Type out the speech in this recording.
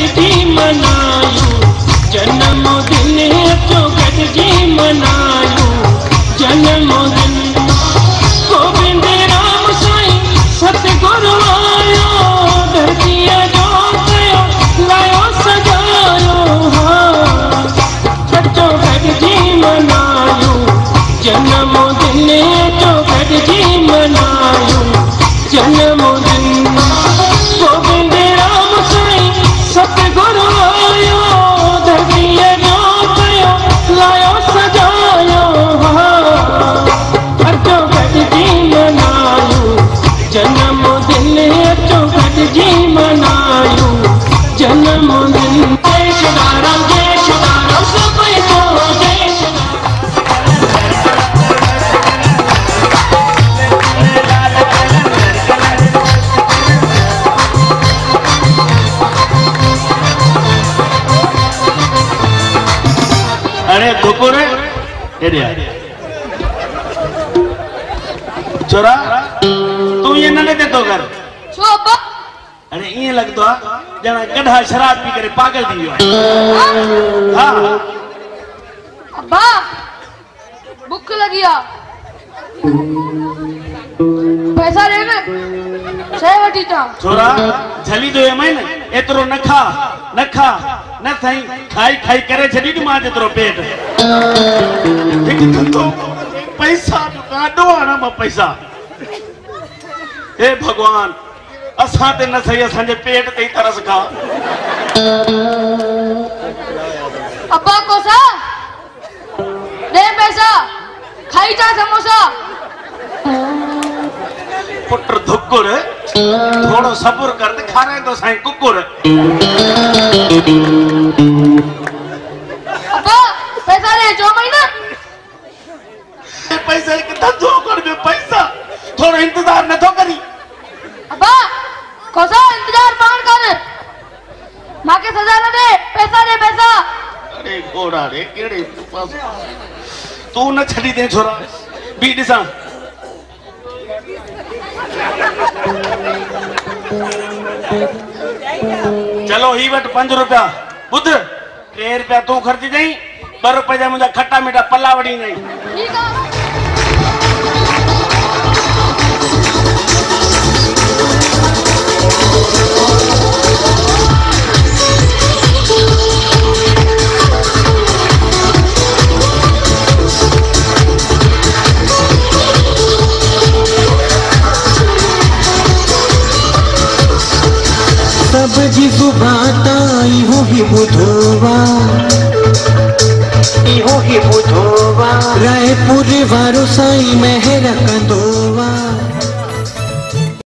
गॾिजी मनायूं जन्मदिन अचो गॾिजी मनायूं जन्मदिन गोविंद राम साईं सतगुरु आयो धरतीअ जो कयो लायो सजायो अचो गॾिजी मनायूं जन्मदिन अचो गॾिजी मनायूं जन्मदिन गोविंद राम साईं सतगुरु आयो धरतीअ जो कयो लायो सजायो अचो गॾिजी मनायूं जन्मदिन अचो गॾिजी मनायूं जन्मदिन जय शुदाराम सभई तो जय अरे दुकुर छोरा तू ये न देतो कर छो अब्बा अरे ये लगतो आ जना गधा शराब पी करे पागल थी वियो हां अब्बा भूख लगी आ पैसा रे न छे वठी ता छोरा झली दो एमय न एतरो न खा न सही खाई खाई करे छडी दी मां जेतरो पेट एक धंधो पैसा काडो आना म पैसा हे भगवान असा ते न सही असा जे पेट ते तरस खा अब्बा कोसा दे पैसा खाई जा समोसा पुत्र धुकुर थोड़ो सब्र कर ते खाने तो साईं कुकुर अब्बा पैसा ले जो महीना पैसा एक धंधो कर में पैसा थोड़ो इंतजार न तो करी अब्बा कोसा इंतजार मान कर मां के सजा न दे पैसा अरे घोड़ा रे केड़े पास तू न छड़ी दे छोरा बी दिसा चलो ही वट 5 रुपया बुध 3 रुपया तू खर्ची दई 2 रुपया जा मुझा खट्टा मीठा पल्ला वड़ी गई ठीक है सब जी सुभाता इहो ही बुधोवा रायपुर वारो साईं महर कंदोवा